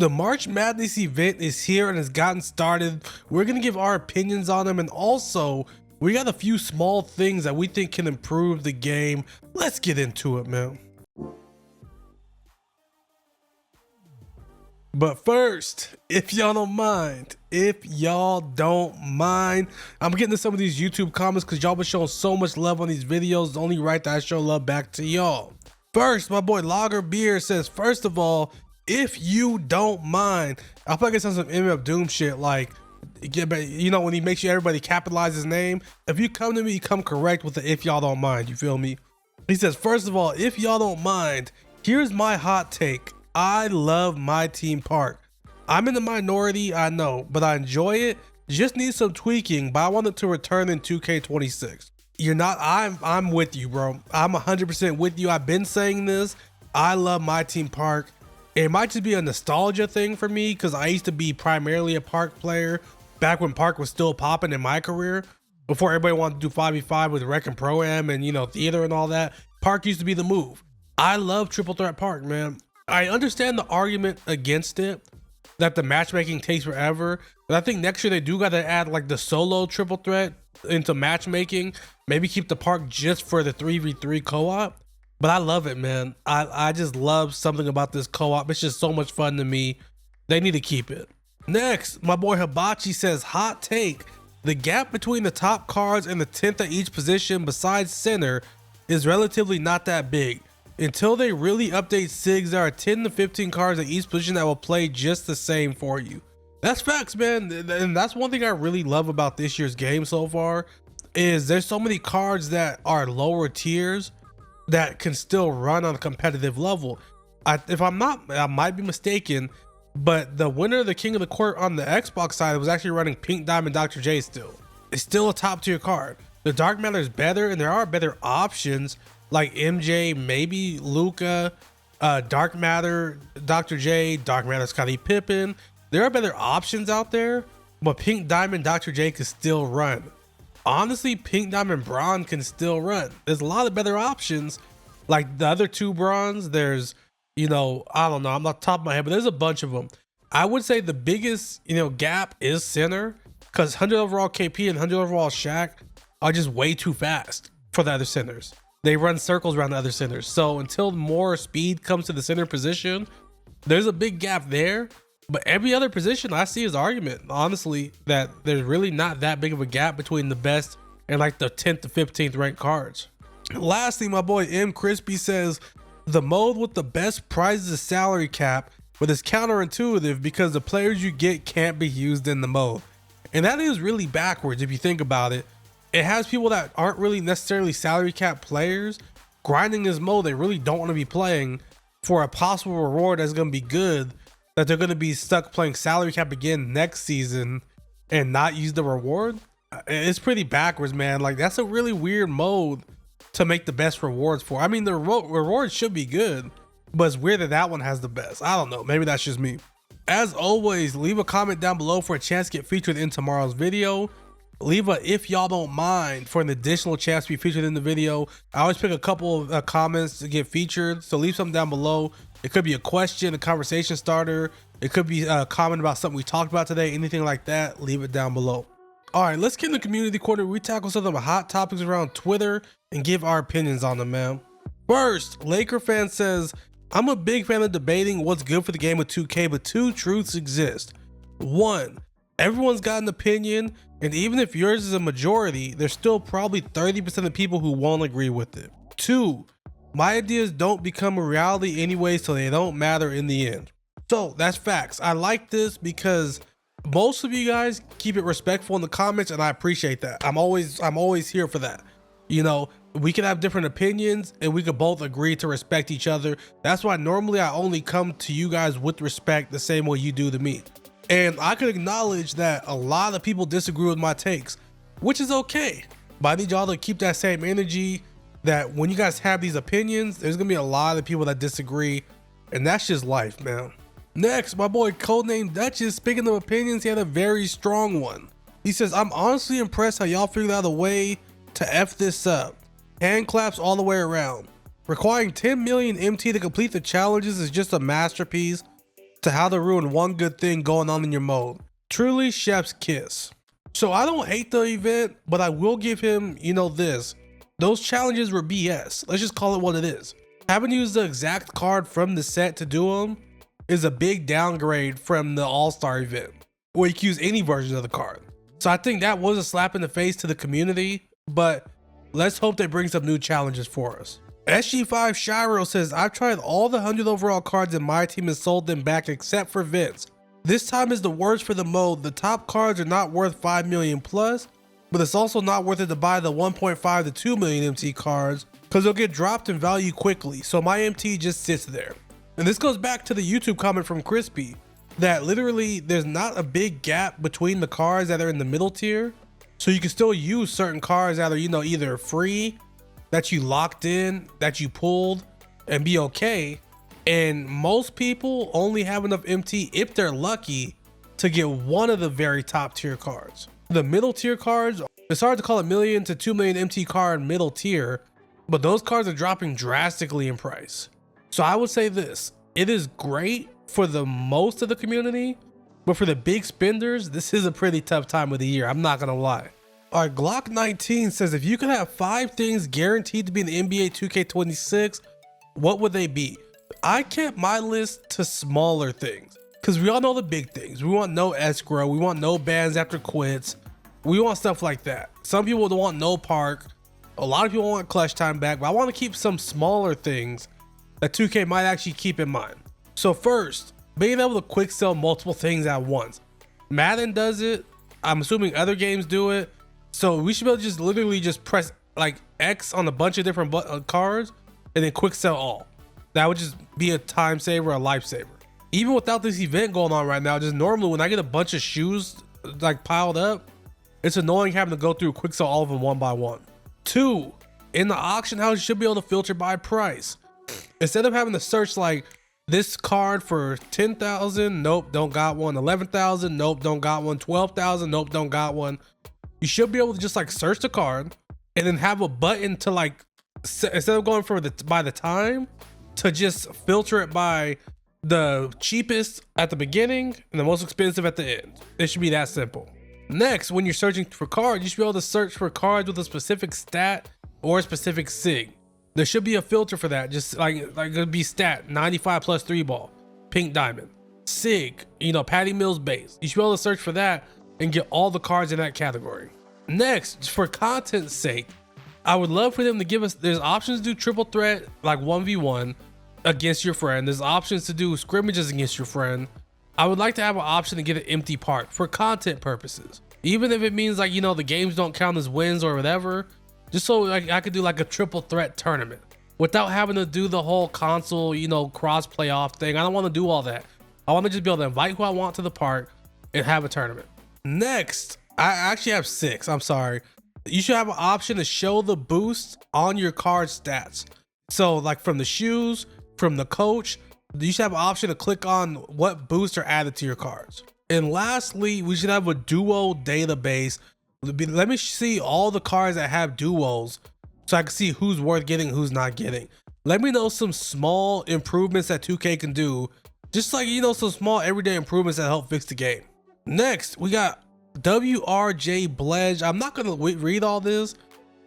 The March Madness event is here and has gotten started. We're gonna give our opinions on them, and also we got a few small things that we think can improve the game. Let's get into it, man. But first, if y'all don't mind, I'm getting to some of these YouTube comments because y'all been showing so much love on these videos. It's only right that I show love back to y'all. First, my boy Lager Beer says, first of all, if you don't mind, I feel like it's on some MF Doom shit, like, you know, when he makes sure everybody capitalize his name. If you come to me, come correct with the if y'all don't mind, you feel me? He says, first of all, if y'all don't mind, here's my hot take. I love my team park. I'm in the minority, I know, but I enjoy it. Just need some tweaking, but I want it to return in 2K26. You're not, I'm with you, bro. I'm 100% with you. I've been saying this. I love my team park. It might just be a nostalgia thing for me because I used to be primarily a park player back when park was still popping in my career. Before everybody wanted to do 5v5 with rec and pro-am and, you know, theater and all that, park used to be the move. I love triple threat park, man. I understand the argument against it, that the matchmaking takes forever, but I think next year they do got to add like the solo triple threat into matchmaking. Maybe keep the park just for the 3v3 co-op. But I love it, man. I just love something about this co-op. It's just so much fun to me. They need to keep it. Next, my boy Hibachi says, hot take. The gap between the top cards and the 10th at each position besides center is relatively not that big. Until they really update SIGs, there are 10 to 15 cards at each position that will play just the same for you. That's facts, man. And that's one thing I really love about this year's game so far, is there's so many cards that are lower tiers that can still run on a competitive level. If I'm not, I might be mistaken, but the winner of the King of the Court on the Xbox side was actually running Pink Diamond Dr. J still. It's still a top tier card. The Dark Matter is better, and there are better options like MJ, maybe Luca, Dark Matter, Dr. J, Dark Matter Scottie Pippen. There are better options out there, but Pink Diamond Dr. J can still run. Honestly, Pink Diamond Braun can still run. There's a lot of better options, like the other two bronze. There's, you know, I don't know, I'm not top of my head, but there's a bunch of them. I would say the biggest, you know, gap is center, because 100 overall KP and 100 overall Shaq are just way too fast for the other centers. They run circles around the other centers. So until more speed comes to the center position, there's a big gap there. But every other position I see is argument, honestly, that there's really not that big of a gap between the best and like the 10th to 15th ranked cards. Lastly, my boy M Crispy says, the mode with the best prizes is salary cap, but it's counterintuitive because the players you get can't be used in the mode. And that is really backwards if you think about it. It has people that aren't really necessarily salary cap players grinding this mode they really don't want to be playing for a possible reward that's going to be good, that they're going to be stuck playing salary cap again next season and not use the reward. It's pretty backwards, man. Like, that's a really weird mode to make the best rewards for. I mean, the rewards should be good, but it's weird that that one has the best. I don't know, maybe that's just me. As always, leave a comment down below for a chance to get featured in tomorrow's video. Leave a if y'all don't mind for an additional chance to be featured in the video. I always pick a couple of comments to get featured, so leave something down below. It could be a question, a conversation starter. It could be a comment about something we talked about today, anything like that. Leave it down below. All right, let's get in the community corner. We tackle some of the hot topics around Twitter and give our opinions on them, man. First, Laker fan says, I'm a big fan of debating what's good for the game with 2K, but two truths exist. One, everyone's got an opinion, and even if yours is a majority, there's still probably 30% of people who won't agree with it. Two, my ideas don't become a reality anyway, so they don't matter in the end. So that's facts. I like this because most of you guys keep it respectful in the comments, and I appreciate that. I'm always here for that. You know, we can have different opinions and we could both agree to respect each other. That's why normally I only come to you guys with respect the same way you do to me. And I can acknowledge that a lot of people disagree with my takes, which is okay. But I need y'all to keep that same energy, that when you guys have these opinions, there's gonna be a lot of people that disagree, and that's just life, man. Next, my boy Codename Duchess, speaking of opinions, he had a very strong one. He says, I'm honestly impressed how y'all figured out a way to F this up. Hand claps all the way around. Requiring 10 million MT to complete the challenges is just a masterpiece. to how to ruin one good thing going on in your mode. Truly chef's kiss. So I don't hate the event, but I will give him, this. Those challenges were BS. Let's just call it what it is. Having used the exact card from the set to do them is a big downgrade from the All-Star event, where you can use any version of the card. So I think that was a slap in the face to the community, but let's hope they bring some new challenges for us. SG5 Shiro says, I've tried all the 100 overall cards in my team and sold them back except for Vince. This time is the worst for the mode. The top cards are not worth 5 million plus, but it's also not worth it to buy the 1.5 to 2 million MT cards because they'll get dropped in value quickly. So my MT just sits there. And this goes back to the YouTube comment from Crispy that literally there's not a big gap between the cards that are in the middle tier. So you can still use certain cards that are, either free, that you locked in, that you pulled, and be okay. And most people only have enough MT, if they're lucky, to get one of the very top tier cards. The middle tier cards, it's hard to call a 1 million to 2 million MT card middle tier, but those cards are dropping drastically in price. So I would say this, it is great for the most of the community, but for the big spenders, this is a pretty tough time of the year. I'm not gonna lie. All right, Glock 19 says, if you could have 5 things guaranteed to be in the NBA 2K26, what would they be? I kept my list to smaller things because we all know the big things. We want no escrow. We want no bans after quits. We want stuff like that. Some people don't want no park. A lot of people want clutch time back, but I want to keep some smaller things that 2K might actually keep in mind. So first, being able to quick sell multiple things at once. Madden does it. I'm assuming other games do it. So we should be able to just literally just press like X on a bunch of different cards and then quick sell all. That would just be a time saver, a lifesaver. Even without this event going on right now, just normally when I get a bunch of shoes like piled up, it's annoying having to go through quick sell all of them one by one. 2, in the auction house, you should be able to filter by price. Instead of having to search like this card for 10,000, nope, don't got one. 11,000, nope, don't got one. 12,000, nope, don't got one. You should be able to just like search the card and then have a button to like, instead of going for by the time, to just filter it by the cheapest at the beginning and the most expensive at the end. It should be that simple. Next, when you're searching for cards, you should be able to search for cards with a specific stat or a specific sig. There should be a filter for that, just like it'd be stat 95 plus 3 ball, pink diamond, sig, Patty Mills base. You should be able to search for that and get all the cards in that category. Next, for content's sake, I would love for them to give us, there's options to do triple threat, like 1v1 against your friend. There's options to do scrimmages against your friend. I would like to have an option to get an empty park for content purposes. Even if it means like, the games don't count as wins or whatever, just so like I could do like a triple threat tournament without having to do the whole console, cross playoff thing. I don't want to do all that. I want to just be able to invite who I want to the park and have a tournament. Next, I actually have 6. I'm sorry. You should have an option to show the boost on your card stats. So like from the shoes, from the coach, you should have an option to click on what boosts are added to your cards. And lastly, we should have a duo database. Let me see all the cards that have duos so I can see who's worth getting, who's not getting. Let me know some small improvements that 2K can do. Just like, some small everyday improvements that help fix the game. Next, we got WRJ Bledge. I'm not gonna read all this,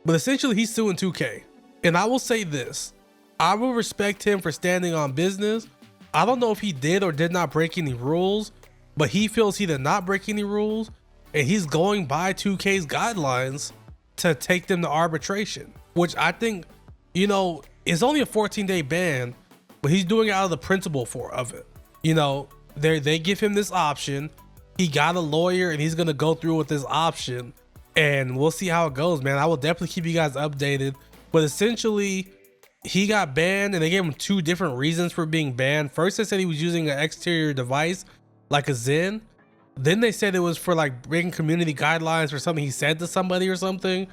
but essentially he's suing 2K. And I will say this, I will respect him for standing on business. I don't know if he did or did not break any rules, but he feels he did not break any rules, and he's going by 2K's guidelines to take them to arbitration, which I think, is only a 14-day ban, but he's doing it out of the principle of it. They give him this option. He got a lawyer and he's gonna go through with this option, and we'll see how it goes, man. I will definitely keep you guys updated. But essentially, he got banned and they gave him 2 different reasons for being banned. First, they said he was using an exterior device like a Zen. Then they said it was for like breaking community guidelines for something he said to somebody or something.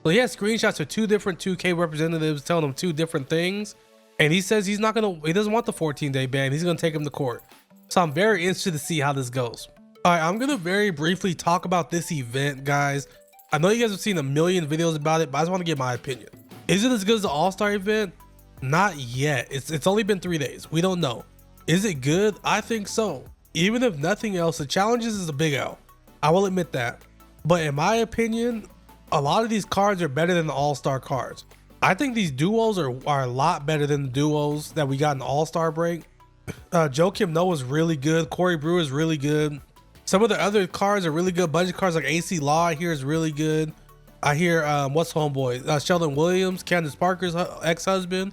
So he has screenshots of 2 different 2K representatives telling him 2 different things. And he says he doesn't want the 14-day ban. He's gonna take him to court. So I'm very interested to see how this goes. All right, I'm gonna very briefly talk about this event, guys. I know you guys have seen a million videos about it, but I just want to get my opinion. Is it as good as the All-Star event? Not yet. It's only been 3 days. We don't know. Is it good? I think so. Even if nothing else, the challenges is a big L. I will admit that. But in my opinion, a lot of these cards are better than the all-star cards. I think these duos are a lot better than the duos that we got in the all-star break. Joakim Noah is really good. Corey Brewer is really good. Some of the other cards are really good. Budget cards like AC Law I hear is really good. I hear what's homeboy? Sheldon Williams, Candace Parker's ex-husband.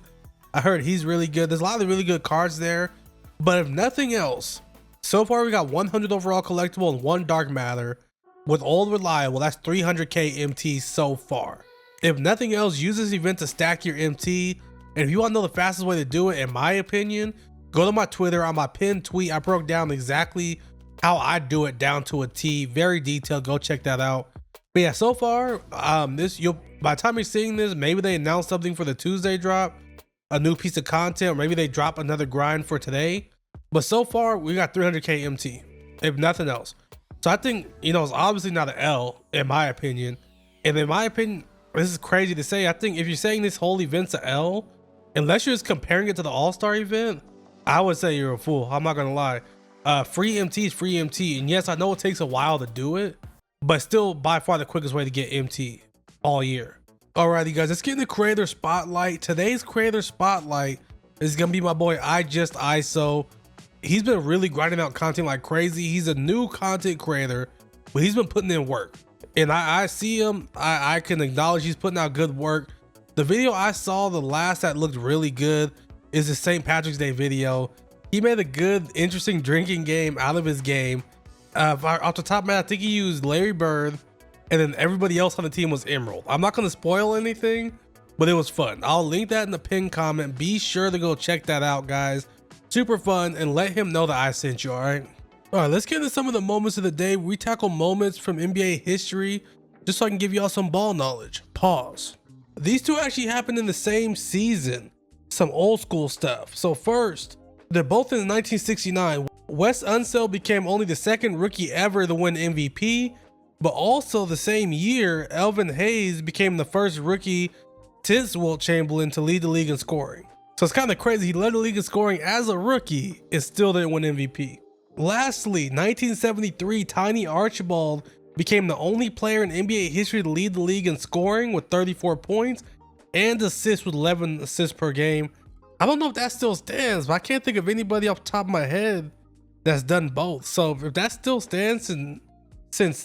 I heard he's really good. There's a lot of really good cards there. But if nothing else, so far we got 100 overall collectible and 1 dark matter. With all reliable, that's 300k MT so far. If nothing else, use this event to stack your MT. And if you want to know the fastest way to do it, in my opinion, go to my Twitter. On my pinned tweet, I broke down exactly how I do it down to a T. Very detailed. Go check that out. But yeah, so far, by the time you're seeing this, maybe they announced something for the Tuesday drop, a new piece of content, or maybe they drop another grind for today. But so far, we got 300k MT, if nothing else. So I think, you know, it's obviously not an L, in my opinion. And in my opinion, this is crazy to say. I think if you're saying this whole event's an L, unless you're just comparing it to the All-Star event, I would say you're a fool. I'm not gonna lie. Free MT is free MT. And yes, I know it takes a while to do it, but still by far the quickest way to get MT all year. Alrighty guys, let's get into creator spotlight. Today's creator spotlight is gonna be my boy ISO. He's been really grinding out content like crazy. He's a new content creator, but he's been putting in work. And I see him, I can acknowledge he's putting out good work. The video I saw, the last that looked really good, is the St. Patrick's Day video. He made a good, interesting drinking game out of his game. Off the top of my head, I think he used Larry Bird, and then everybody else on the team was Emerald. I'm not gonna spoil anything, but it was fun. I'll link that in the pinned comment. Be sure to go check that out, guys. Super fun, and let him know that I sent you, all right? All right, let's get into some of the moments of the day. We tackle moments from NBA history, just so I can give y'all some ball knowledge. Pause. These two actually happened in the same season. Some old school stuff. So first, they're both in 1969. Wes Unseld became only the second rookie ever to win MVP, but also the same year, Elvin Hayes became the first rookie since Wilt Chamberlain to lead the league in scoring. So it's kind of crazy. He led the league in scoring as a rookie and still didn't win MVP. Lastly, 1973, Tiny Archibald became the only player in NBA history to lead the league in scoring with 34 points and assists with 11 assists per game. I don't know if that still stands, but I can't think of anybody off the top of my head that's done both. So if that still stands since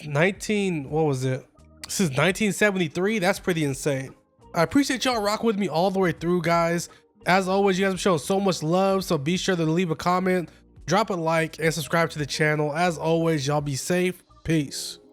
1973, that's pretty insane. I appreciate y'all rocking with me all the way through, guys. As always, you guys have shown so much love, so be sure to leave a comment, drop a like, and subscribe to the channel. As always, y'all be safe. Peace.